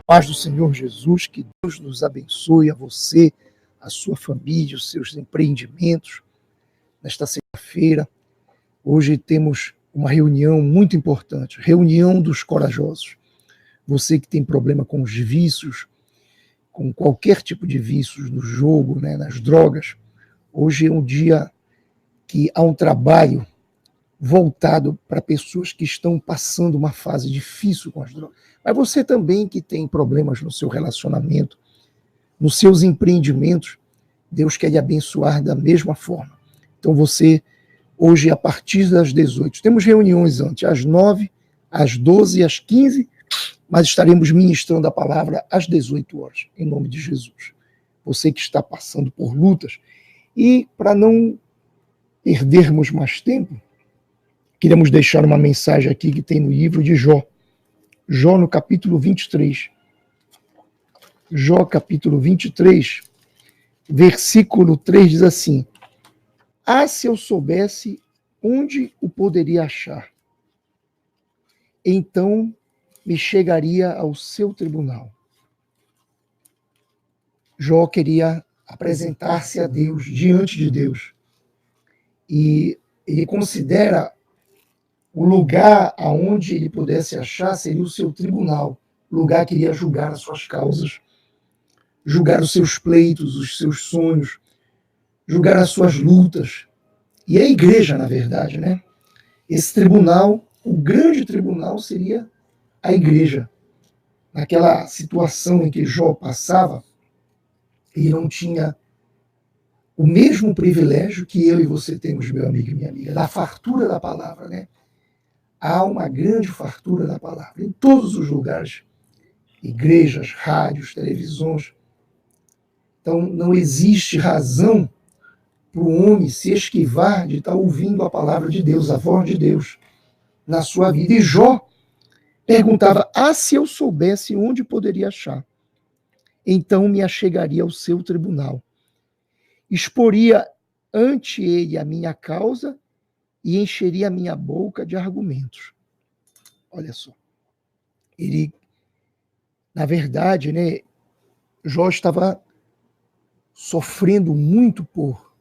Paz do Senhor Jesus, que Deus nos abençoe a você, a sua família, os seus empreendimentos. Nesta sexta-feira, hoje temos uma reunião muito importante, reunião dos corajosos. Você que tem problema com os vícios, com qualquer tipo de vícios no jogo, nas drogas, hoje é um dia que há um trabalho voltado para pessoas que estão passando uma fase difícil com as drogas. Mas você também que tem problemas no seu relacionamento, nos seus empreendimentos, Deus quer lhe abençoar da mesma forma. Então você, hoje, a partir das 18, temos reuniões antes, às 9, às 12 e às 15, mas estaremos ministrando a palavra às 18 horas, em nome de Jesus. Você que está passando por lutas. E para não perdermos mais tempo, queremos deixar uma mensagem aqui que tem no livro de Jó. Jó no capítulo 23. Jó capítulo 23, versículo 3 diz assim: Ah, se eu soubesse onde o poderia achar, então me chegaria ao seu tribunal. Jó queria apresentar-se a Deus, diante de Deus. E ele considera o lugar aonde ele pudesse achar seria o seu tribunal, o lugar que iria julgar as suas causas, julgar os seus pleitos, os seus sonhos, julgar as suas lutas. E a igreja, na verdade, Esse tribunal, o grande tribunal seria a igreja. Naquela situação em que Jó passava, ele não tinha o mesmo privilégio que eu e você temos, meu amigo e minha amiga, da fartura da palavra, Há uma grande fartura da palavra em todos os lugares, igrejas, rádios, televisões. Então, não existe razão para o homem se esquivar de estar ouvindo a palavra de Deus, a voz de Deus na sua vida. E Jó perguntava: se eu soubesse onde poderia achar, então me achegaria ao seu tribunal, exporia ante ele a minha causa e encheria a minha boca de argumentos. Olha só. Ele, na verdade, Jó estava sofrendo muito por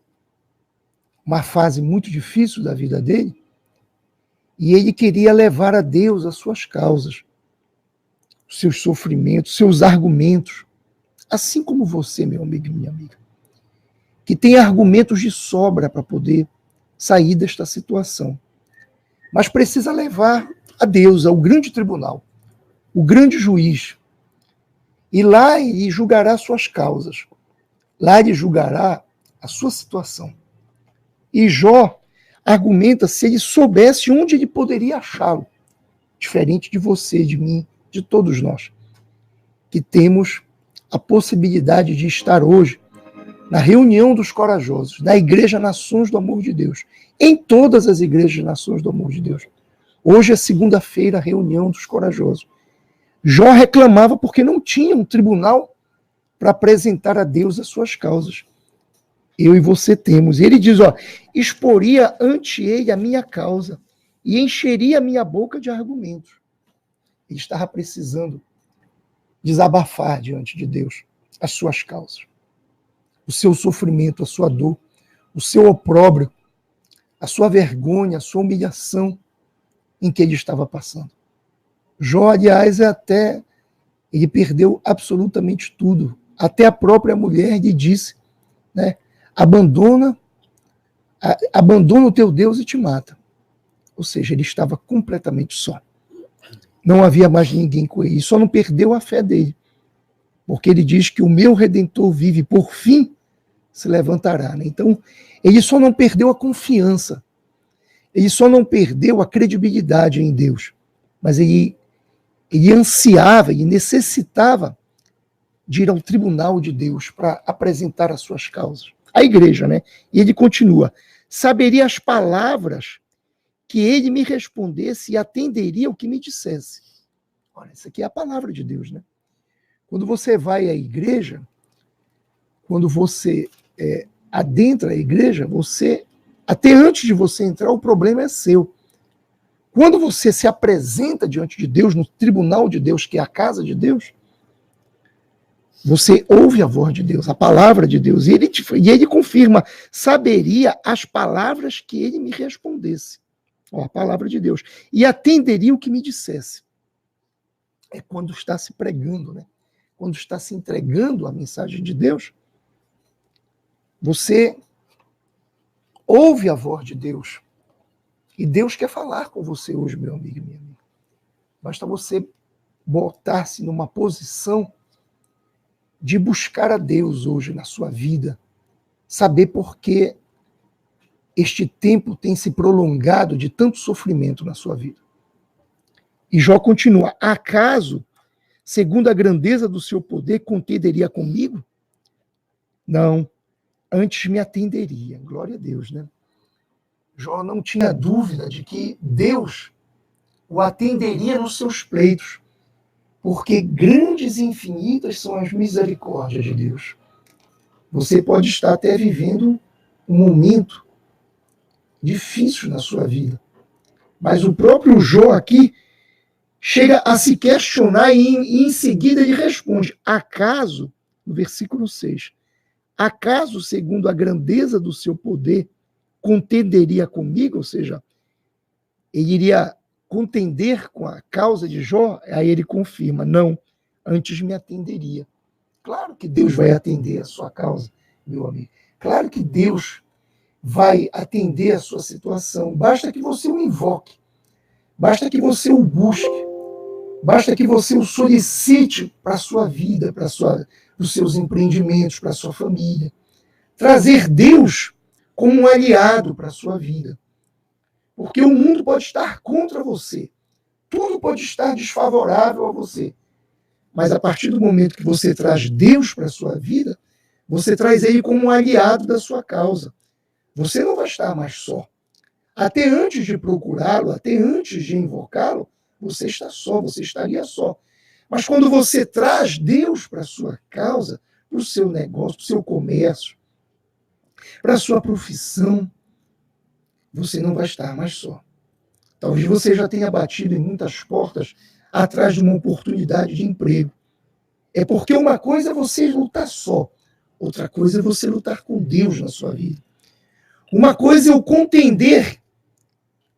uma fase muito difícil da vida dele, e ele queria levar a Deus as suas causas, os seus sofrimentos, seus argumentos, assim como você, meu amigo e minha amiga, que tem argumentos de sobra para poder sair desta situação. Mas precisa levar a Deus, ao grande tribunal, o grande juiz. E lá ele julgará suas causas. Lá ele julgará a sua situação. E Jó argumenta se ele soubesse onde ele poderia achá-lo. Diferente de você, de mim, de todos nós, que temos a possibilidade de estar hoje na reunião dos corajosos, na Igreja Nações do Amor de Deus, em todas as igrejas Nações do Amor de Deus. Hoje é segunda-feira, a reunião dos corajosos. Jó reclamava porque não tinha um tribunal para apresentar a Deus as suas causas. Eu e você temos. Ele diz, exporia ante ele a minha causa e encheria a minha boca de argumentos. Ele estava precisando desabafar diante de Deus as suas causas, o seu sofrimento, a sua dor, o seu opróbrio, a sua vergonha, a sua humilhação em que ele estava passando. Jó, aliás, ele perdeu absolutamente tudo. Até a própria mulher lhe disse, abandona o teu Deus e te mata. Ou seja, ele estava completamente só. Não havia mais ninguém com ele. Só não perdeu a fé dele. Porque ele diz que o meu Redentor vive, por fim se levantará. Então, ele só não perdeu a confiança. Ele só não perdeu a credibilidade em Deus. Mas ele ansiava, ele necessitava de ir ao tribunal de Deus para apresentar as suas causas. A igreja, E ele continua: saberia as palavras que ele me respondesse e atenderia o que me dissesse. Olha, isso aqui é a palavra de Deus, Quando você vai à igreja, quando você adentra a igreja, até antes de você entrar, o problema é seu. Quando você se apresenta diante de Deus, no tribunal de Deus, que é a casa de Deus, Você ouve a voz de Deus, a palavra de Deus, e ele confirma, saberia as palavras que ele me respondesse. Ó, a palavra de Deus. E atenderia o que me dissesse. É quando está se pregando, né? Quando está se entregando a mensagem de Deus, você ouve a voz de Deus. E Deus quer falar com você hoje, meu amigo e minha amiga. Basta você botar-se numa posição de buscar a Deus hoje na sua vida, saber por que este tempo tem se prolongado de tanto sofrimento na sua vida. E Jó continua: acaso, segundo a grandeza do seu poder, contenderia comigo? Não, antes me atenderia. Glória a Deus, né? Jó não tinha dúvida de que Deus o atenderia nos seus pleitos, porque grandes e infinitas são as misericórdias de Deus. Você pode estar até vivendo um momento difícil na sua vida, mas o próprio Jó aqui chega a se questionar e em seguida ele responde: acaso, no versículo 6, acaso, segundo a grandeza do seu poder, contenderia comigo? Ou seja, ele iria contender com a causa de Jó? Aí ele confirma: não, antes me atenderia. Claro que Deus vai atender a sua causa, meu amigo. Claro que Deus vai atender a sua situação. Basta que você o invoque. Basta que você o busque. Basta que você o solicite para a sua vida, para os seus empreendimentos, para a sua família. Trazer Deus como um aliado para a sua vida. Porque o mundo pode estar contra você. Tudo pode estar desfavorável a você. Mas a partir do momento que você traz Deus para a sua vida, você traz ele como um aliado da sua causa. Você não vai estar mais só. Até antes de procurá-lo, até antes de invocá-lo, você está só, você estaria só. Mas quando você traz Deus para a sua causa, para o seu negócio, para o seu comércio, para a sua profissão, você não vai estar mais só. Talvez você já tenha batido em muitas portas atrás de uma oportunidade de emprego. É porque uma coisa é você lutar só, outra coisa é você lutar com Deus na sua vida. Uma coisa é eu contender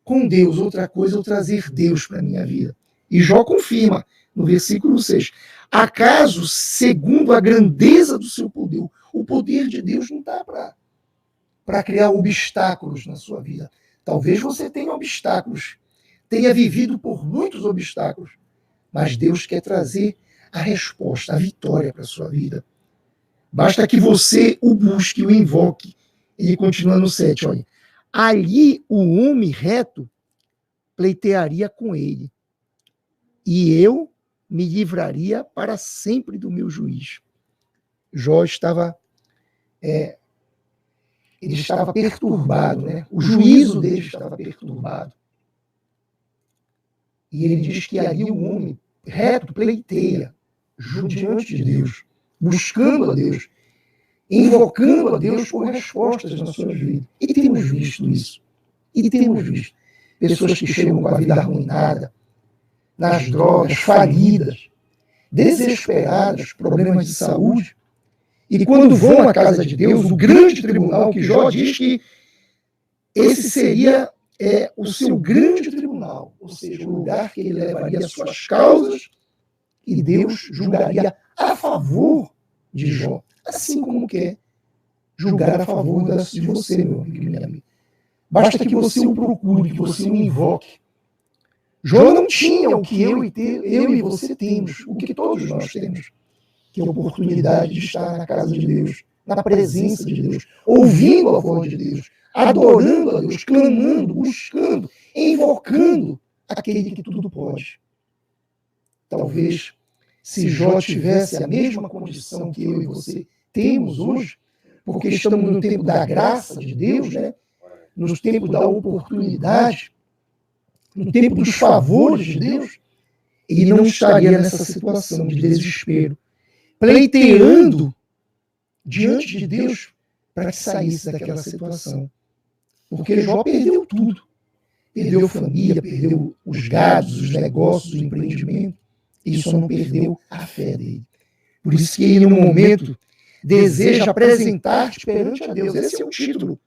com Deus, outra coisa é eu trazer Deus para a minha vida. E Jó confirma, no versículo 6, acaso, segundo a grandeza do seu poder, o poder de Deus não está para criar obstáculos na sua vida. Talvez você tenha obstáculos, tenha vivido por muitos obstáculos, mas Deus quer trazer a resposta, a vitória para a sua vida. Basta que você o busque, o invoque. Ele continua no 7, olha. Ali o homem reto pleitearia com ele, e eu me livraria para sempre do meu juiz. Jó estava ele estava perturbado, né? O juízo dele estava perturbado. E ele diz que ali o homem reto pleiteia diante de Deus, buscando a Deus, invocando a Deus por respostas na sua vida. E temos visto isso. E temos visto pessoas que chegam com a vida arruinada, nas drogas, falidas, desesperadas, problemas de saúde. E quando vão à casa de Deus, o grande tribunal, que Jó diz que esse seria o seu grande tribunal, ou seja, o lugar que ele levaria as suas causas e Deus julgaria a favor de Jó, assim como quer julgar a favor de você, meu amigo e minha amiga. Basta que você o procure, que você o invoque. Jó não tinha o que eu e você temos, o que todos nós temos, que é a oportunidade de estar na casa de Deus, na presença de Deus, ouvindo a voz de Deus, adorando a Deus, clamando, buscando, invocando aquele que tudo pode. Talvez, se Jó tivesse a mesma condição que eu e você temos hoje, porque estamos no tempo da graça de Deus, né? No tempo da oportunidade, no tempo dos favores de Deus, ele não estaria nessa situação de desespero, pleiteando diante de Deus para que saísse daquela situação. Porque Jó perdeu tudo. Perdeu a família, perdeu os gados, os negócios, o empreendimento. Ele só não perdeu a fé dele. Por isso que ele, no momento, deseja apresentar-te perante a Deus. Esse é o título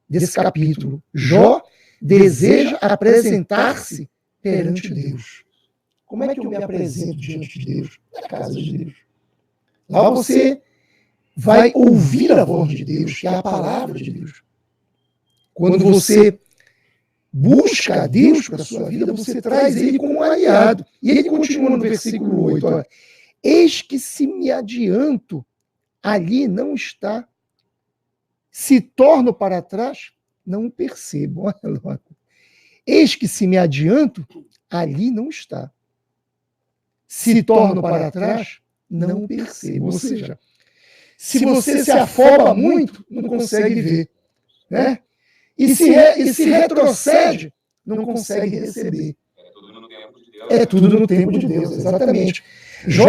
desse capítulo. Jó deseja apresentar-se perante Deus. Como é que eu me apresento diante de Deus? Na casa de Deus. Lá você vai ouvir a voz de Deus, que é a palavra de Deus. Quando você busca a Deus para a sua vida, você traz ele como um aliado. E ele continua no versículo 8, olha, eis que se me adianto, ali não está. Se torno para trás, não percebo. Olha lá. Eis que se me adianto, ali não está. Se torno para trás, não percebo. Ou seja, se você se afoba muito, não consegue ver, né? E se retrocede, não consegue receber. É tudo no tempo de Deus, exatamente. Jó,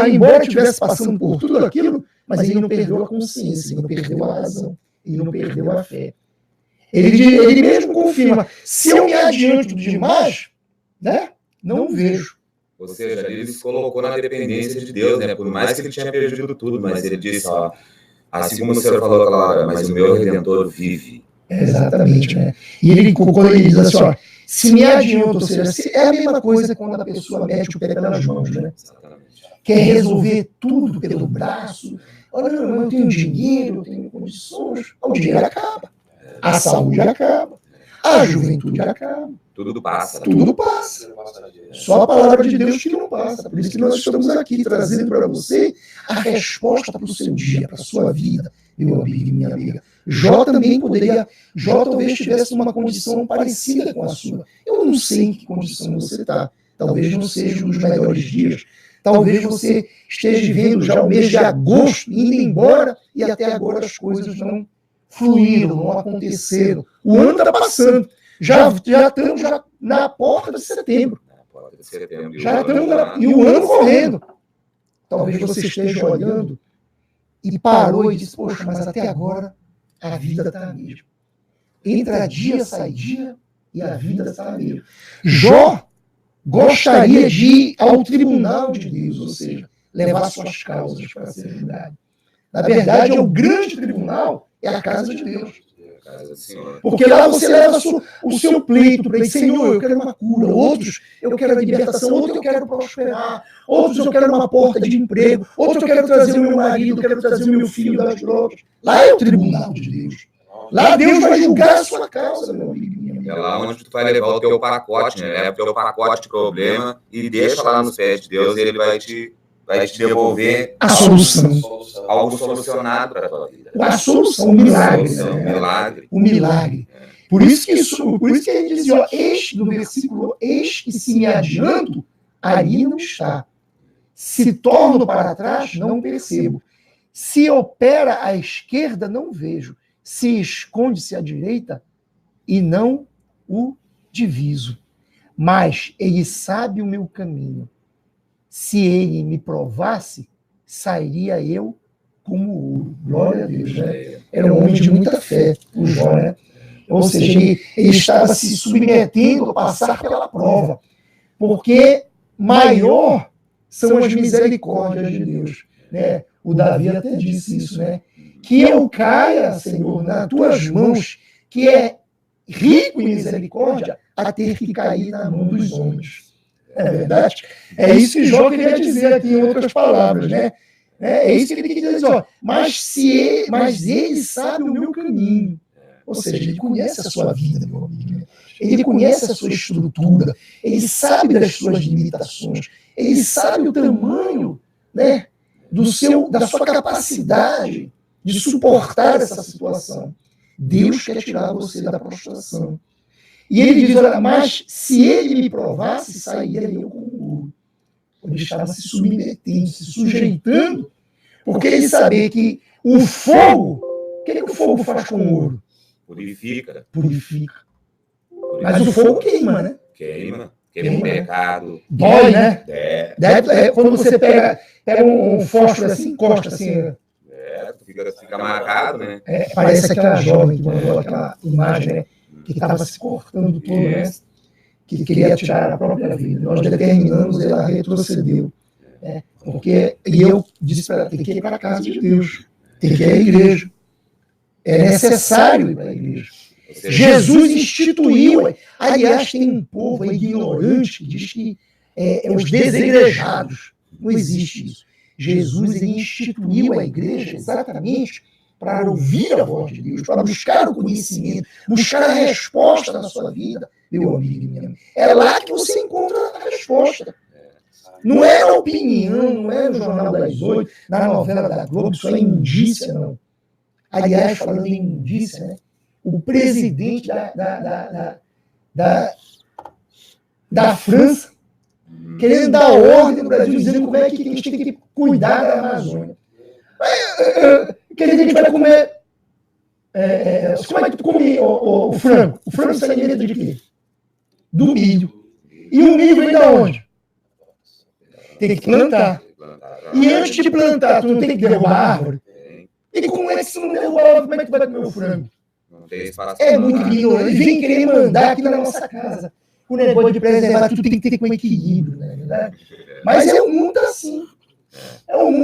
embora estivesse passando por tudo aquilo, mas ele não perdeu a consciência, ele não perdeu a razão, ele não perdeu a fé. Ele mesmo confirma, se eu me adianto demais, né, não vejo. Ou seja, ele se colocou na dependência de Deus, né? Por mais que ele tinha perdido tudo, mas ele disse, ó, assim como o Senhor falou aquela hora, mas o meu Redentor vive. Exatamente, né? E quando ele diz assim, ó, se me adianto, ou seja, é a mesma coisa quando a pessoa mete o pé pelas mãos, né? Exatamente. Quer resolver tudo pelo braço. Olha, não, eu tenho dinheiro, eu tenho condições. O dinheiro acaba. A saúde acaba. A juventude acaba. Tudo passa. Tudo passa. Só a palavra de Deus que não passa. Por isso que nós estamos aqui trazendo para você a resposta para o seu dia, para a sua vida, meu amigo e minha amiga. Jó talvez tivesse uma condição parecida com a sua. Eu não sei em que condição você está. Talvez não seja um dos melhores dias. Talvez você esteja vivendo já o mês de agosto, indo embora, e até agora as coisas não fluíram, não aconteceram. O ano está passando. Já estamos na porta de setembro. Já estamos e o ano correndo. Talvez você esteja olhando e parou e disse, poxa, mas até agora a vida está a mesma. Entra dia, sai dia, e a vida está a mesma. Jó gostaria de ir ao tribunal de Deus, ou seja, levar suas causas para ser julgado. Na verdade, é o grande tribunal, é a casa de Deus. Porque lá você leva o seu pleito para ele, Senhor, eu quero uma cura. Outros, eu quero a libertação. Outros, eu quero prosperar. Outros, eu quero uma porta de emprego. Outros, eu quero trazer o meu marido, eu quero trazer o meu filho das drogas. Lá é o tribunal de Deus. Lá Deus vai julgar a sua causa, meu amigo. É lá onde tu vai levar o teu pacote, né? O teu pacote de problema e deixa lá nos pés de Deus e ele vai te devolver a solução. Algo solucionado para a tua vida. A solução, o milagre. O milagre. Por isso que ele diz, ó, no versículo, eis que se me adianto, ali não está. Se torno para trás, não percebo. Se opera à esquerda, não vejo. Se esconde-se à direita, e não o diviso. Mas ele sabe o meu caminho. Se ele me provasse, sairia eu como ouro. Glória a Deus, né? Era um homem de muita fé, o Jó, né? Ou seja, ele estava se submetendo a passar pela prova, porque maior são as misericórdias de Deus, né? O Davi até disse isso, né? Que eu caia, Senhor, nas tuas mãos, que é rico em misericórdia, a ter que cair na mão dos homens. É verdade? É isso que Jó queria dizer aqui em outras palavras, né? É isso que ele queria dizer, ó. Mas ele sabe o meu caminho. Ou seja, ele conhece a sua vida, meu amigo. Ele conhece a sua estrutura. Ele sabe das suas limitações. Ele sabe o tamanho, né, da sua capacidade de suportar essa situação. Deus quer tirar você da prostração. E ele diz, olha, mas se ele me provasse, sairia eu como ouro. Ele estava se submetendo, se sujeitando, porque ele sabia que o fogo, o que o fogo faz com o ouro? Purifica. Mas o fogo queima, né? Queima o pecado. Dói, né? Quando você pega um fósforo assim, encosta assim. Fica marcado, né? Parece aquela jovem que mandou aquela imagem, né? Que estava se cortando todo, né? Que queria tirar a própria vida. Nós determinamos, ela retrocedeu. E eu disse para ela, tem que ir para a casa de Deus, tem que ir à igreja. É necessário ir para a igreja. Jesus instituiu, aliás, tem um povo ignorante que diz que os desigrejados. Não existe isso. Jesus instituiu a igreja exatamente para ouvir a voz de Deus, para buscar o conhecimento, buscar a resposta na sua vida, meu amigo e minha amiga. É lá que você encontra a resposta. Não é na opinião, não é no Jornal das 8, na novela da Globo, isso é indícia, não. Aliás, falando em indícia, né? O presidente da França querendo dar ordem no Brasil, dizendo como é que a gente tem que cuidar da Amazônia. Quer dizer que a gente vai comer... como é que tu come o frango? O frango se alimenta de quê? Do milho. E o milho vem de onde? Tem que plantar. E antes de plantar, tu não tem que derrubar a árvore? E como é que se não derrubar a árvore, como é que tu vai comer o frango? É muito ignorante. Vem querer mandar aqui na nossa casa. O negócio de preservar tudo tem que ter com equilíbrio, não é verdade? Mas é um mundo assim.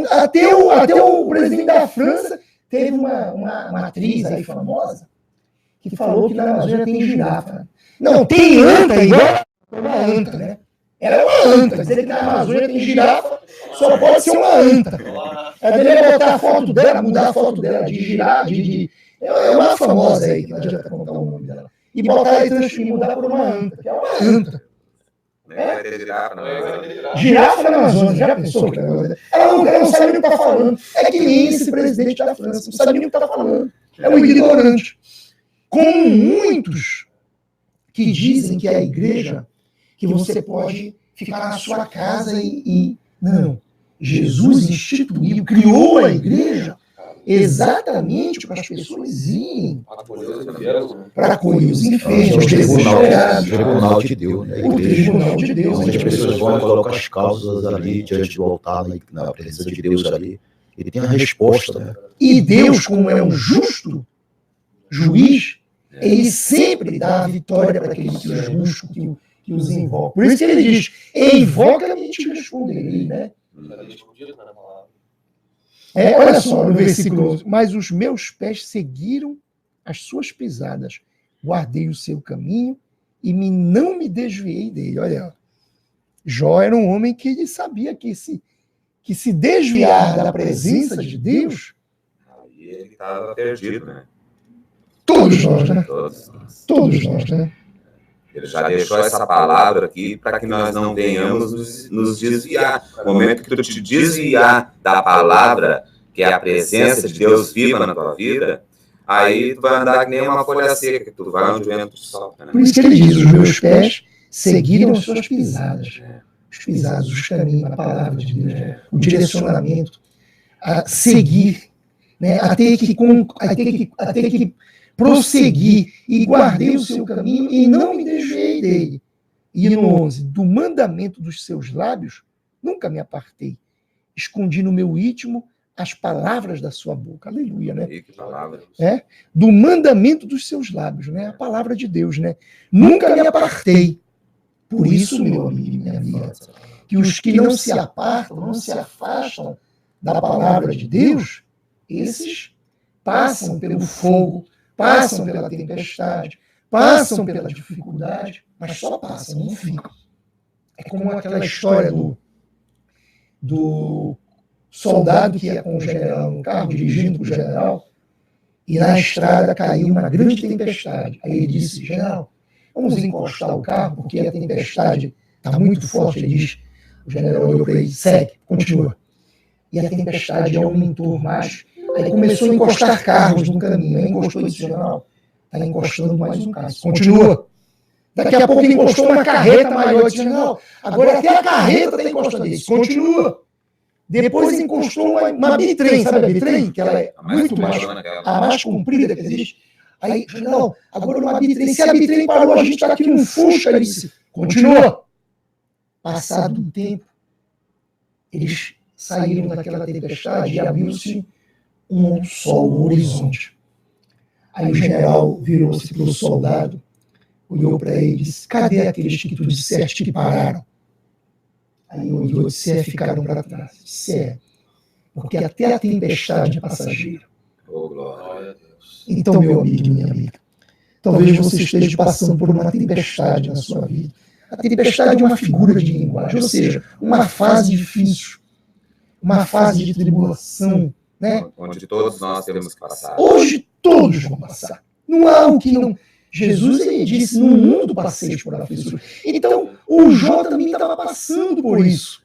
Até o presidente da França teve uma atriz aí famosa que falou que na Amazônia tem girafa. Não, tem anta igual uma anta, né? Ela é uma anta. Dizer que na Amazônia tem girafa só pode ser uma anta. Ela deveria botar a foto dela, mudar a foto dela de girafa, é uma famosa aí, que não adianta contar o nome dela. E botar e transferir, mudar por uma anta, que é uma anta. Girafa na Amazônia, já pensou? Ela não sabe nem o que está falando. É que nem esse presidente da França, não sabe nem o que está falando. É um ignorante. Como muitos que dizem que é a igreja, que você pode ficar na sua casa Não. Jesus instituiu, criou a igreja exatamente para as pessoas irem para acolher os enfermos, os desesperados. O tribunal de Deus, né? O tribunal de Deus. Onde as pessoas vão colocar as causas ali diante do altar, na presença de Deus ali. Ele tem a resposta, né? E Deus, como é um justo juiz, ele sempre dá a vitória para aqueles que os buscam, que os invocam. Por isso que ele diz, invoca-me e te responderei, né? Olha só no versículo 11. Mas os meus pés seguiram as suas pisadas, guardei o seu caminho e não me desviei dele. Olha, Jó era um homem que ele sabia que se desviar da presença de Deus... Aí ele estava perdido, né? Todos nós, né? Todos nós, né? Ele já deixou essa palavra aqui para que nós não venhamos nos desviar. No momento que tu te desviar da palavra, que é a presença de Deus viva na tua vida, aí tu vai andar que nem uma folha seca, tu vai onde o vento sopra. Né? Por isso que ele diz, os meus pés seguiram as suas pisadas. Os pisados, os caminhos, a palavra de Deus, o direcionamento, a seguir, né? a ter que prosseguir, e guardei o seu caminho e não me desviei dele. E no 11, do mandamento dos seus lábios, nunca me apartei. Escondi no meu íntimo as palavras da sua boca. Aleluia, né? Que palavra. Do mandamento dos seus lábios, né? A palavra de Deus, né? Nunca me apartei. Por isso, meu amigo e minha amiga, que os que não se apartam, não se afastam da palavra de Deus, esses passam pelo fogo, passam pela tempestade, passam pela dificuldade, mas só passam, não ficam. É como aquela história do soldado que ia com o general no carro, dirigindo com o general, e na estrada caiu uma grande tempestade. Aí ele disse, general, vamos encostar o carro, porque a tempestade está muito forte. Ele diz, o general olhou para ele, segue, continua. E a tempestade aumentou mais. Aí começou a encostar carros no caminho. Aí encostou e disse, general, está encostando mais um carro. Continua. Daqui a pouco encostou uma carreta maior. Disse, general, agora até a carreta está encostando. Ele disse, continua. Depois encostou uma bitrem, sabe a bitrem? Que ela é muito mais, a mais comprida que existe. Aí, general, agora uma bitrem. Se a bitrem parou, a gente está aqui num fusca. Ele disse, continua. Passado um tempo, eles saíram daquela tempestade e abriu-se um sol no horizonte. Aí o general virou-se para o soldado, olhou para ele e disse, cadê aqueles que tu disseste que pararam? Aí o e Odisseia ficaram para trás. Odisseia, porque até a tempestade é passageira. Oh, glória a Deus. Então, meu amigo, minha amiga, talvez você esteja passando por uma tempestade na sua vida. A tempestade é uma figura de linguagem, ou seja, uma fase difícil, uma fase de tribulação, né? Onde todos nós temos que passar. Hoje todos vão passar. Não há o que não... Jesus ele disse, no mundo passeis por aflições. Então, o Jó também estava passando por isso.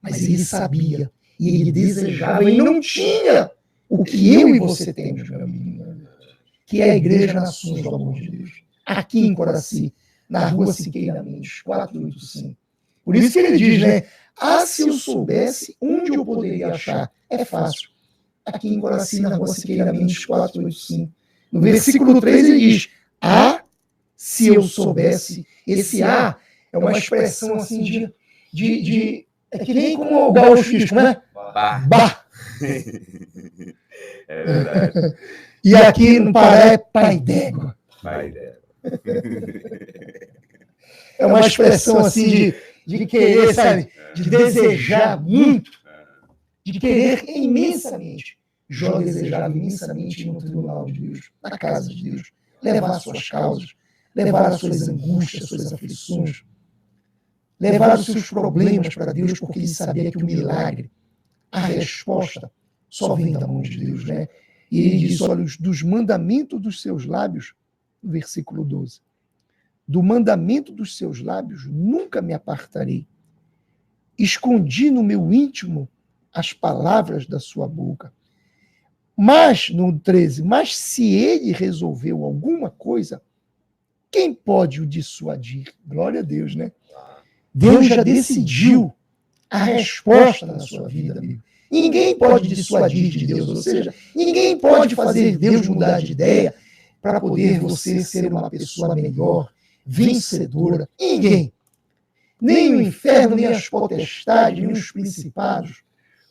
Mas ele sabia, e ele desejava, e não tinha o que eu e você temos, meu amigo, que é a Igreja Nações do Amor de Deus. Aqui em Coraci, na rua Siqueira Mendes, 485. Por isso que ele diz, né? Ah, se eu soubesse onde eu poderia achar. É fácil. Aqui em Coraci, na rua Siqueira Mendes, 485. No versículo 3 ele diz, ah, se eu soubesse. Esse ah é uma expressão assim de é que nem como o gaúcho, né? Bah. É verdade. E aqui no Pará é pai d'égua. Pai dela. É uma expressão assim de querer, sabe? De desejar muito, de querer imensamente. Jó desejava imensamente no tribunal de Deus, na casa de Deus, levar as suas causas, levar as suas angústias, as suas aflições, levar os seus problemas para Deus, porque ele sabia que o milagre, a resposta, só vem da mão de Deus, né? E ele diz, olha, dos mandamentos dos seus lábios, no versículo 12, do mandamento dos seus lábios nunca me apartarei. Escondi no meu íntimo as palavras da sua boca. Mas, no 13, mas se ele resolveu alguma coisa, quem pode o dissuadir? Glória a Deus, né? Deus já decidiu a resposta na sua vida, amigo. Ninguém pode dissuadir de Deus, ou seja, ninguém pode fazer Deus mudar de ideia para poder você ser uma pessoa melhor, vencedora. Ninguém. Nem o inferno, nem as potestades, nem os principados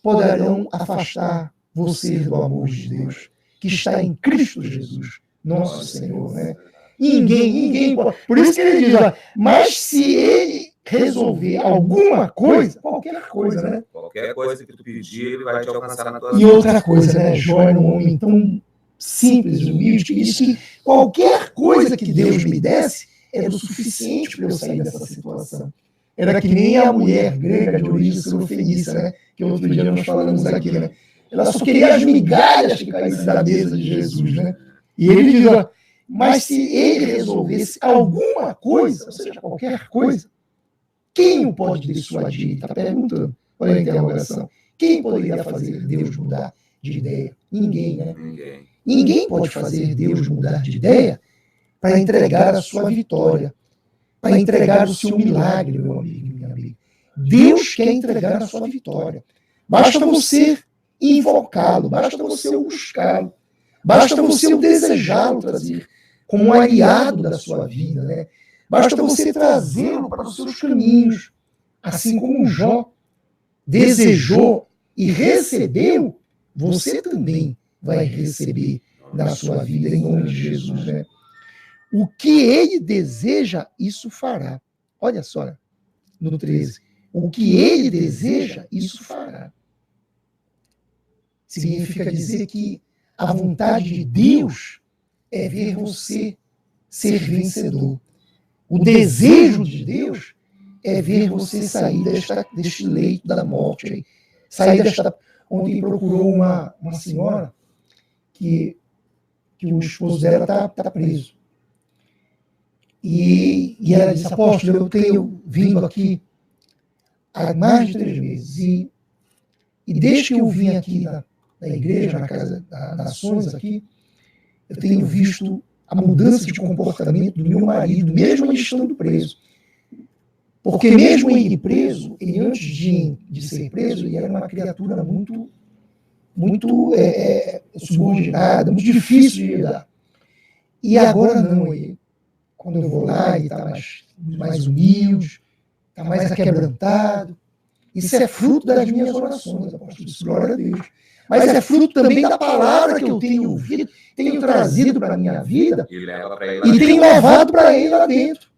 poderão afastar você do amor de Deus, que está em Cristo Jesus, nosso Senhor, né? Ninguém pode. Por isso que ele diz, mas se ele resolver alguma coisa, qualquer coisa, né? Qualquer coisa que tu pedir, ele vai te alcançar na tua E vida. outra coisa, né? Jó era um homem tão simples, humilde, que disse que qualquer coisa que Deus me desse era o suficiente para eu sair dessa situação. Era que nem a mulher grega de origem sirofenícia, né? Que outro dia nós falamos aqui, né? Ela só queria as migalhas que caíssem da mesa de Jesus, né? E ele diz, mas se ele resolvesse alguma coisa, ou seja, qualquer coisa, quem o pode dissuadir? Ele está perguntando. Olha a interrogação. Quem poderia fazer Deus mudar de ideia? Ninguém, né? Ninguém pode fazer Deus mudar de ideia para entregar a sua vitória, para entregar o seu milagre, meu amigo e minha amiga. Deus quer entregar a sua vitória. Basta você invocá-lo, basta você o buscá-lo, basta você o desejá-lo trazer como um aliado da sua vida, né? Basta você trazê-lo para os seus caminhos, assim como Jó desejou e recebeu, você também vai receber na sua vida, em nome de Jesus, né? O que ele deseja, isso fará. Olha só, no 13. O que ele deseja, isso fará. Significa dizer que a vontade de Deus é ver você ser vencedor. O desejo de Deus é ver você sair deste leito da morte. Aí. Sair desta... Ontem procurou uma senhora que o esposo dela está preso. E ela disse, apóstolo, eu tenho vindo aqui há mais de 3 meses. E desde que eu vim aqui na igreja, na Casa das Nações aqui, eu tenho visto a mudança de comportamento do meu marido, mesmo ele estando preso. Porque mesmo ele preso, ele antes de ser preso, ele era uma criatura muito subordinada, muito difícil de lidar. E agora não, quando eu vou lá, ele está mais humilde, está mais aquebrantado. Isso é fruto das minhas orações, apóstolo, glória a Deus. Mas é fruto também da palavra que eu tenho ouvido, tenho trazido para a minha vida e tenho levado para ele lá dentro.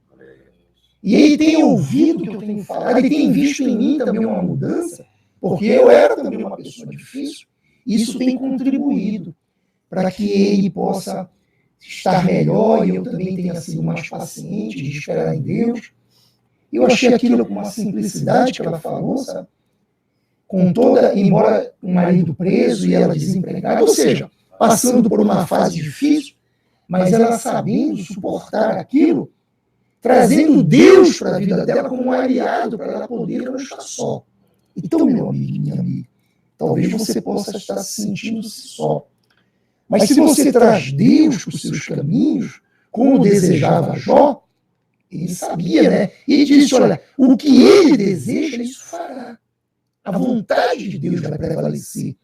E ele tem ouvido o que eu tenho falado, ele tem visto em mim também uma mudança, porque eu era também uma pessoa difícil, e isso tem contribuído para que ele possa estar melhor e eu também tenha sido mais paciente de esperar em Deus. Eu achei aquilo com uma simplicidade que ela falou, sabe? Com toda, embora o marido preso e ela desempregada, ou seja, passando por uma fase difícil, mas ela sabendo suportar aquilo, trazendo Deus para a vida dela como um aliado para ela poder não estar só. Então, meu amigo, minha amiga, talvez você possa estar sentindo-se só. Mas se você traz Deus para os seus caminhos, como desejava Jó, ele sabia, né? Ele disse, olha, o que ele deseja, isso fará. A vontade de Deus vai prevalecer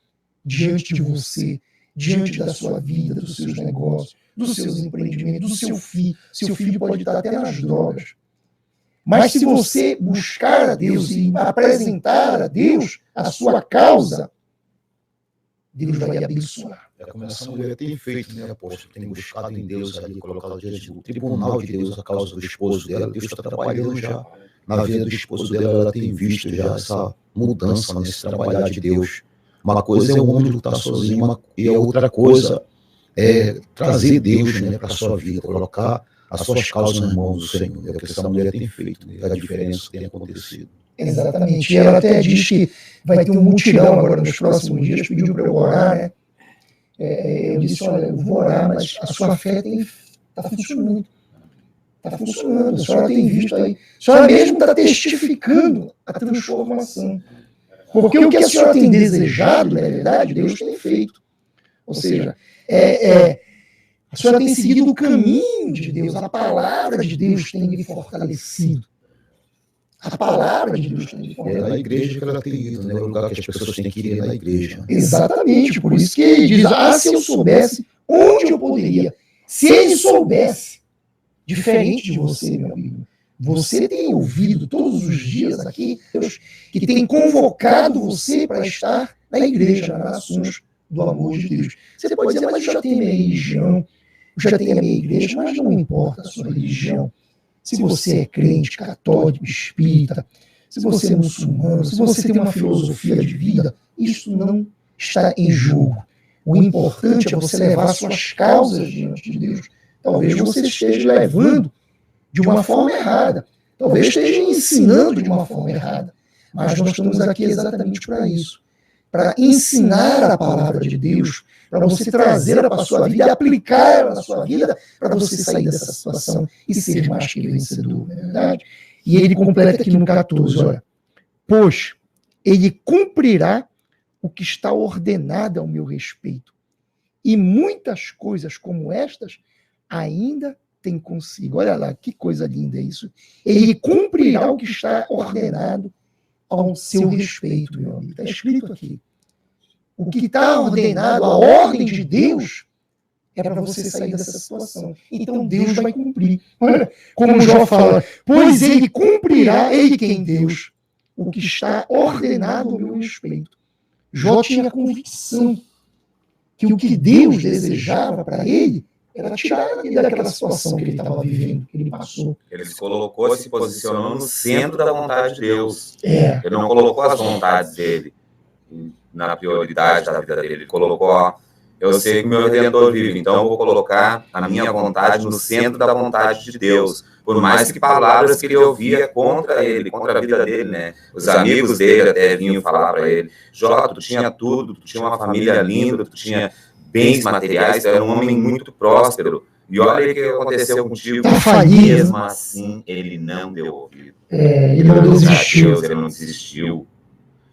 diante de você, diante da sua vida, dos seus negócios, dos seus empreendimentos, do seu filho. Seu filho pode estar até nas drogas. Mas se você buscar a Deus e apresentar a Deus a sua causa, Deus vai abençoar. É como essa mulher tem feito, né, apóstolo? Tem buscado em Deus ali, colocado diante do tribunal de Deus a causa do esposo dela. Deus está trabalhando já na vida do esposo dela. Ela tem visto já essa mudança nesse trabalhar de Deus. Uma coisa é o homem lutar sozinho, e a outra coisa é trazer Deus, né, para a sua vida, colocar as suas causas nas mãos do Senhor. É o que essa mulher tem feito, né? A diferença tem acontecido. Exatamente. E ela até diz que vai ter um mutirão agora nos próximos dias, pediu para eu orar, né? Eu disse, olha, eu vou orar, mas a sua fé está funcionando. Está funcionando. A senhora tem visto aí. A senhora mesmo está testificando a transformação. Porque o que a senhora tem desejado, na verdade, Deus tem feito. Ou seja, a senhora tem seguido o caminho de Deus, a palavra de Deus tem lhe fortalecido. A palavra de Deus tem lhe fortalecido. É na igreja que ela tem ido, né? O lugar que as pessoas têm que ir é na igreja. Exatamente, por isso que ele diz, se eu soubesse onde eu poderia, se ele soubesse, diferente de você, meu amigo, você tem ouvido todos os dias aqui, Deus, que tem convocado você para estar na igreja, nas nações do amor de Deus. Você pode dizer, mas eu já tenho minha religião, eu já tenho a minha igreja, mas não importa a sua religião. Se você é crente, católico, espírita, se você é muçulmano, se você tem uma filosofia de vida, isso não está em jogo. O importante é você levar suas causas diante de Deus. Talvez você esteja levando de uma forma errada. Talvez esteja ensinando de uma forma errada. Mas nós estamos aqui exatamente para isso. Para ensinar a palavra de Deus, para você trazê-la para a sua vida e aplicá-la na sua vida, para você sair dessa situação e ser mais que vencedor, não é verdade? E ele completa aqui no 14, olha, pois ele cumprirá o que está ordenado ao meu respeito, e muitas coisas como estas ainda tem consigo. Olha lá, que coisa linda isso. Ele cumprirá o que está ordenado ao seu respeito, meu amigo. Está escrito aqui. O que está ordenado, a ordem de Deus, é para você sair dessa situação. Então Deus vai cumprir. Olha, como Jó fala, pois ele cumprirá, ele quem? Deus, o que está ordenado ao meu respeito. Jó tinha convicção que o que Deus desejava para ele era tirar ele daquela situação que ele estava vivendo, que ele passou. Ele se posicionou no centro da vontade de Deus. Ele não colocou as vontades dele na prioridade da vida dele. Ele colocou, eu sei que o meu Redentor vive, então eu vou colocar a minha vontade no centro da vontade de Deus. Por mais que palavras que ele ouvia contra ele, contra a vida dele, né? Os amigos dele até vinham falar para ele, Jó, tu tinha tudo, tu tinha uma família linda, tu tinha bens materiais, tu era um homem muito próspero. E olha o que aconteceu contigo. Mesmo assim, ele não deu ouvido. Ele não desistiu. Ele não desistiu.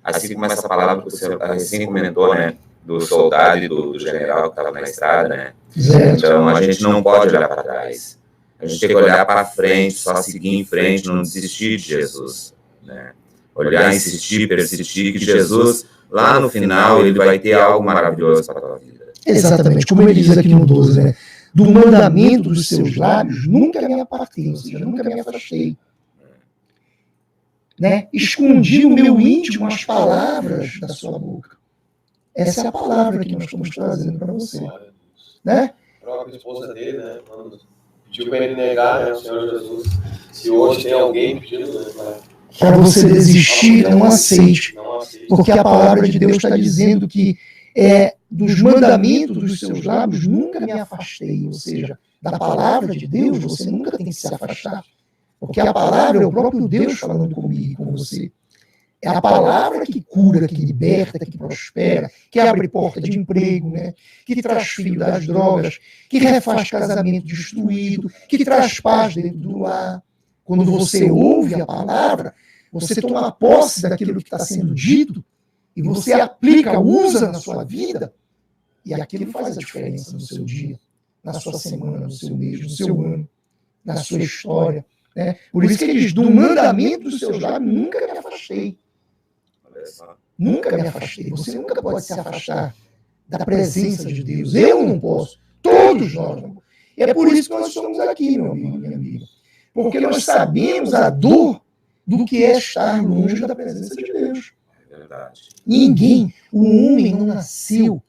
Assim como essa palavra que você recém comentou, né? Do soldado e do general que estava na estrada, né? Então, a gente não pode olhar para trás. A gente tem que olhar para frente, só seguir em frente, não desistir de Jesus, né? Olhar, insistir, persistir, que Jesus, lá no final, ele vai ter algo maravilhoso para a tua vida. Exatamente, como ele diz aqui no 12, né? Do mandamento dos seus lábios, nunca me apartei, ou seja, nunca me afastei. Né? Escondi o meu íntimo as palavras da sua boca. Essa é a palavra que nós estamos trazendo para você. Né? A própria esposa dele, né? pediu para ele negar, né, o Senhor Jesus. Se hoje tem alguém pedindo, né, para você desistir, não aceite. não aceite. Porque a palavra de Deus está dizendo que dos mandamentos dos seus lábios nunca me afastei. Ou seja, da palavra de Deus você nunca tem que se afastar. Porque a palavra é o próprio Deus falando comigo e com você. É a palavra que cura, que liberta, que prospera, que abre porta de emprego, né? Que traz filho das drogas, que refaz casamento destruído, que traz paz dentro do lar. Quando você ouve a palavra, você toma posse daquilo que está sendo dito e você aplica, usa na sua vida e aquilo faz a diferença no seu dia, na sua semana, no seu mês, no seu ano, na sua história. Né? Por isso que ele diz, do mandamento dos seus lábios, nunca me afastei. Nunca me afastei. Você nunca pode se afastar da presença de Deus. Eu não posso. Todos nós não. E é por isso que nós estamos aqui, meu amigo, minha amiga. Porque nós sabemos a dor do que é estar longe da presença de Deus. É verdade. Ninguém, o homem não nasceu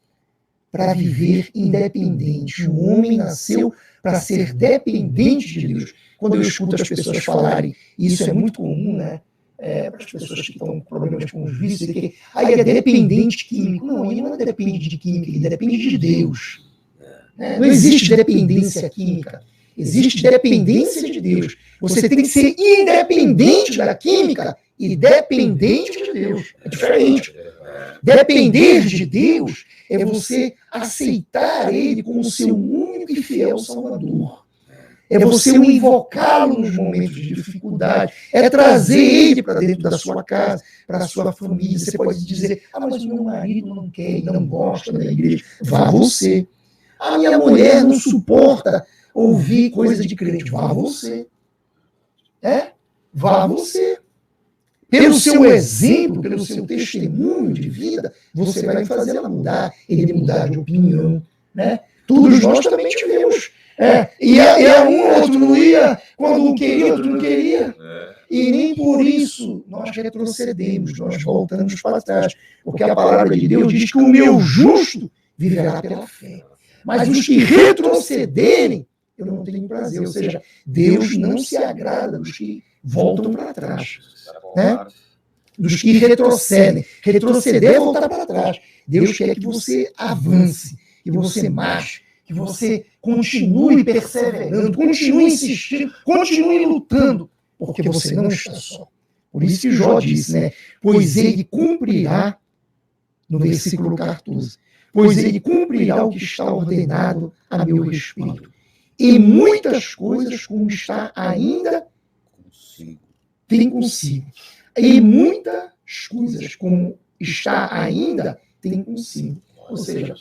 para viver independente. O homem nasceu para ser dependente de Deus. Quando eu escuto as pessoas falarem, e isso é muito comum, né? Para as pessoas que estão com problemas com os vícios, que aí é dependente químico. Não, ele não depende de química, ele depende de Deus. Não existe dependência química. Existe dependência de Deus. Você tem que ser independente da química e dependente de Deus. É diferente. Depender de Deus é você aceitar Ele como seu único e fiel Salvador. É você o invocá-lo nos momentos de dificuldade. É trazer Ele para dentro da sua casa, para a sua família. Você pode dizer, mas o meu marido não quer, não gosta da igreja. Vá você. A minha mulher não suporta ouvir coisa de crente. Vá você. Vá você. Pelo seu exemplo, pelo seu testemunho de vida, você vai fazer ela mudar, ele mudar de opinião. Né? Todos nós também tivemos. Ia um, outro não ia, quando um queria, outro não queria. E nem por isso nós retrocedemos, nós voltamos para trás. Porque a palavra de Deus diz que o meu justo viverá pela fé. Mas os que retrocederem, eu não tenho prazer. Ou seja, Deus não se agrada dos que voltam para trás. Né? Dos que retrocedem. Retroceder é voltar para trás. Deus quer que você avance, que você marche, que você continue perseverando, continue insistindo, continue lutando, porque você não está só. Por isso que Jó disse, né? Pois ele cumprirá, no versículo 14, pois ele cumprirá o que está ordenado a meu respeito. E muitas coisas como está ainda tem consigo. E muitas coisas como está ainda tem consigo. Ou seja,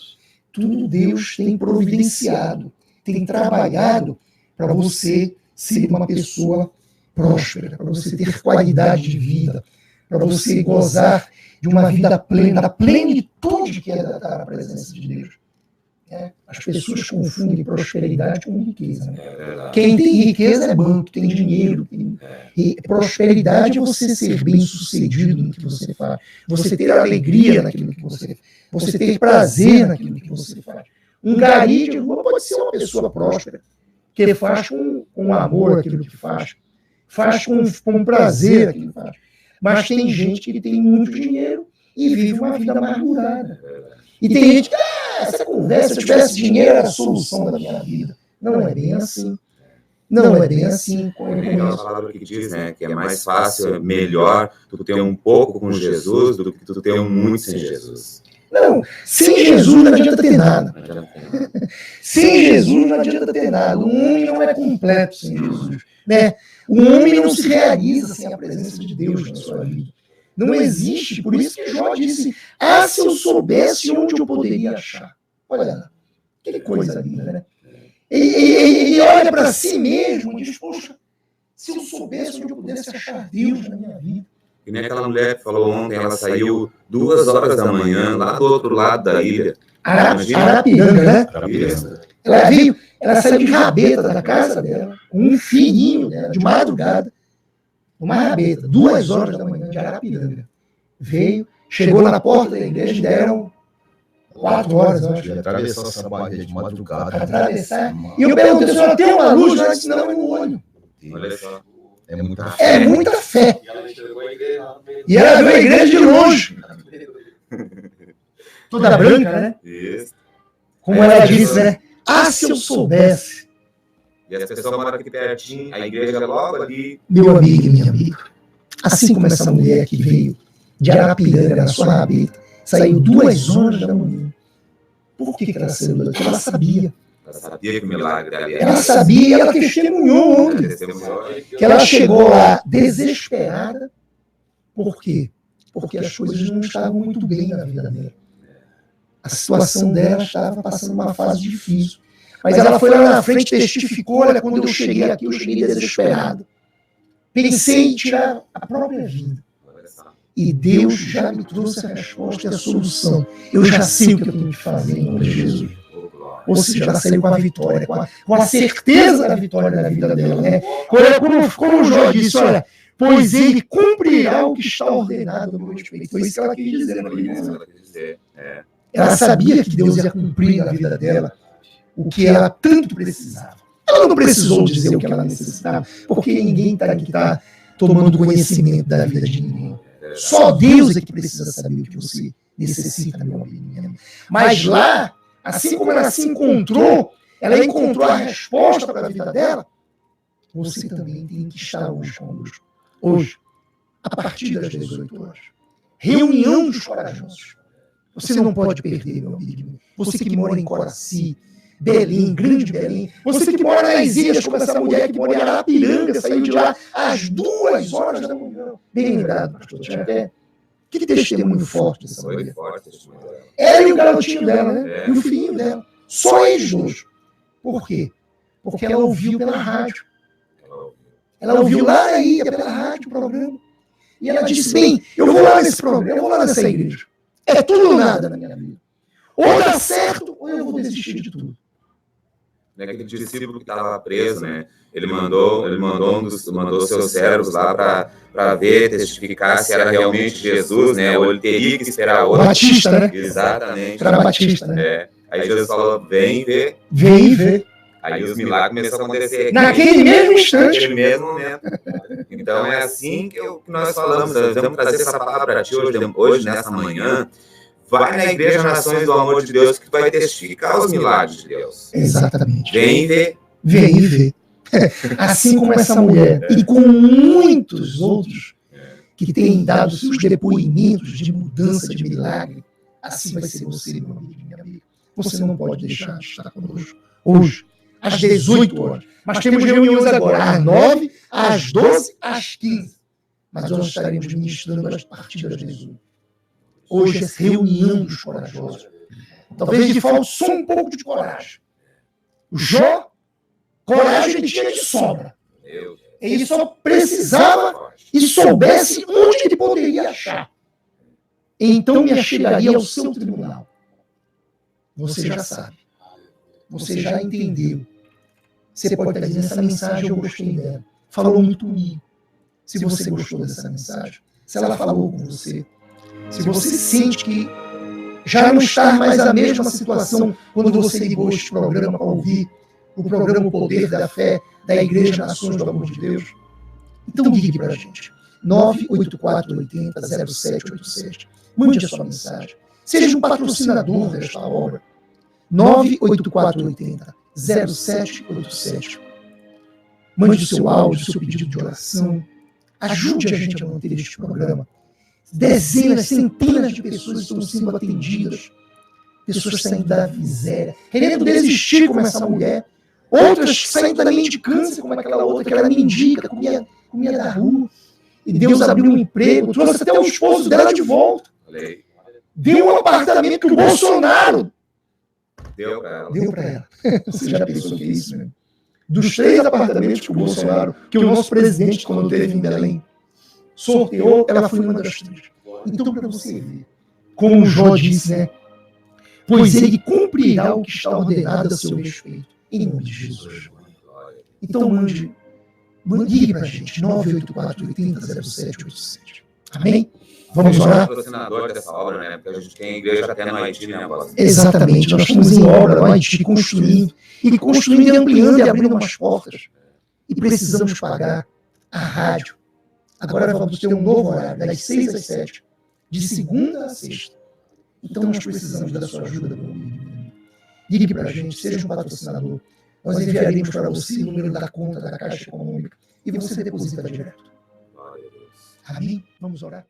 tudo Deus tem providenciado, tem trabalhado para você ser uma pessoa próspera, para você ter qualidade de vida, para você gozar de uma vida plena, da plenitude que é da presença de Deus. As pessoas confundem prosperidade com riqueza. Né? Quem tem riqueza é banco, tem dinheiro. E prosperidade é você ser bem sucedido no que você faz, você ter alegria naquilo que você faz, você ter prazer naquilo que você faz. Um gari de rua pode ser uma pessoa próspera, que faz com amor aquilo que faz com prazer aquilo que faz. Mas tem gente que tem muito dinheiro e vive uma vida amargurada. E tem gente que, essa conversa, se eu tivesse dinheiro, era a solução da minha vida. Não é bem assim. Não é bem assim. Tem uma palavra que diz, né, que é mais fácil, é melhor tu ter um pouco com Jesus do que tu ter um muito sem Jesus. Não, sem Jesus não adianta ter nada. Sem Jesus não adianta ter nada. O homem não é completo sem Jesus. Né? O homem não se realiza sem a presença de Deus na sua vida. Não existe. Por isso que Jó disse, se eu soubesse onde eu poderia achar. Olha, que coisa linda, né? Ele olha para si mesmo e diz, poxa, se eu soubesse onde eu pudesse achar Deus na minha vida. E nem aquela mulher que falou ontem, ela saiu 2 horas da manhã, lá do outro lado da ilha. Arapiranga, né? Ela saiu de rabeta da casa dela, com um filhinho dela, de madrugada, uma rabeta, 2 horas da manhã, de Arapiranga. Veio, chegou lá na porta da igreja e deram 4 horas, eu acho. E atravessar essa barreira de madrugada. Para atravessar. E eu perguntei, a senhora tem uma luz? Ela disse, não, é no olho. Olha só. É muita fé. É muita fé. E ela enxergou a igreja lá no meio. E ela viu a igreja de longe. Toda branca, né? Isso. Como ela disse, né? Ah, se eu soubesse. E as pessoas moram aqui pertinho, a igreja é logo ali. Meu amigo e minha amiga, assim como essa mulher que veio de Arapiranga, na sua rabeta, saiu 2 horas da manhã. Por que ela saiu? Porque ela sabia. Ela sabia que o milagre ali Ela sabia e ela testemunhou ontem. Que ela chegou lá desesperada. Por quê? Porque as coisas não estavam muito bem na vida dela. A situação dela estava passando uma fase difícil. Mas ela foi lá na frente e testificou, olha, quando eu cheguei aqui, eu cheguei desesperado. Pensei em tirar a própria vida. E Deus já me trouxe a resposta e a solução. Eu já sei o que eu tenho que fazer em nome de Jesus. Ou seja, ela saiu com a vitória, com a certeza da vitória na vida dela. Né? Como o Jó disse, olha, pois ele cumprirá o que está ordenado no meu respeito. Foi isso que ela quis dizer, não é? Ela sabia que Deus ia cumprir na vida dela o que ela tanto precisava. Ela não precisou dizer o que ela necessitava, porque ninguém está tomando conhecimento da vida de ninguém. Só Deus é que precisa saber o que você necessita, meu amigo. Mas lá, assim como ela se encontrou, ela encontrou a resposta para a vida dela, você também tem que estar hoje conosco. Hoje, a partir das 18 horas. Reunião dos corajosos. Você não pode perder, meu amigo. Você que mora em Coraci, Belém, Grande Belém. Você que mora nas ilhas, como essa mulher que mora em Arapiranga, saiu de lá às 2 horas da manhã. Bem lembrado, pastor. Tinha até... Que testemunho forte dessa mulher. Ela e o garotinho dela, né? E o filhinho dela. Só eles dois. Por quê? Porque ela ouviu pela rádio. Ela ouviu lá na ilha, pela rádio, o programa. E ela disse, bem, eu vou lá nesse programa, eu vou lá nessa igreja. É tudo ou nada na minha vida. Ou dá certo, ou eu vou desistir de tudo. Aquele discípulo que estava preso, né? Ele mandou seus servos lá para ver, testificar se era realmente Jesus, né? Ou ele teria que esperar outro. Batista, né? Exatamente. Era Batista, né? É. Aí Jesus falou, vem ver. Vem ver. Aí os milagres começaram a acontecer. Naquele mesmo instante. Naquele mesmo momento. Então é assim que nós falamos. Nós vamos trazer essa palavra para ti hoje, nessa manhã. Vai na Igreja Nações do Amor de Deus que tu vai testificar os milagres de Deus. Exatamente. Vem ver. Vem ver. Assim como essa mulher e com muitos outros que têm dado seus depoimentos de mudança, de milagre, assim vai ser você, meu amigo, minha amiga. Você não pode deixar de estar conosco hoje, às 18 horas. Mas temos reuniões agora, às 9, às 12, às 15. Mas nós estaremos ministrando a partir das 18. Hoje é reunião dos corajosos. Talvez lhe falte só um pouco de coragem. O Jó, coragem ele tinha de sobra. Ele só precisava e soubesse onde ele poderia achar. Então me achegaria ao seu tribunal. Você já sabe. Você já entendeu. Você pode estar dizendo, essa mensagem eu gostei dela. Falou muito comigo. Se você gostou dessa mensagem, se ela falou com você, se você sente que já não está mais a mesma situação quando você ligou este programa para ouvir o programa O Poder da Fé da Igreja Nações do Amor de Deus, então ligue para a gente. 98480-0787. Mande a sua mensagem. Seja um patrocinador desta obra. 98480-0787. Mande o seu áudio, o seu pedido de oração. Ajude a gente a manter este programa. Dezenas, centenas de pessoas estão sendo atendidas. Pessoas saindo da miséria, querendo desistir como essa mulher. Outras saindo também de câncer, como aquela outra, que era mendiga, comia da rua. E Deus abriu um emprego, trouxe até o esposo dela de volta. Deu um apartamento que o Bolsonaro deu para ela. Deu para ela. Você já pensou que é isso, né? Dos 3 apartamentos que o Bolsonaro, que o nosso presidente, quando teve em Belém, sorteou, ela foi uma das 3. Então, para você ver, como o Jó disse, né? Pois ele cumprirá o que está ordenado a seu respeito, em nome de Jesus. Então, ligue para a gente, 98480-0787. Amém? Vamos orar? Patrocinador dessa obra, né? Porque a gente tem igreja até no Haiti, né, Bosa? Exatamente, nós estamos em obra no Haiti, construindo e ampliando e abrindo umas portas. E precisamos pagar a rádio. Agora vamos ter um novo horário, das 6 às 7, de segunda a sexta. Então nós precisamos da sua ajuda, meu amigo. Ligue para a gente, seja um patrocinador. Nós enviaremos para você o número da conta da Caixa Econômica e você deposita direto. Amém? Vamos orar?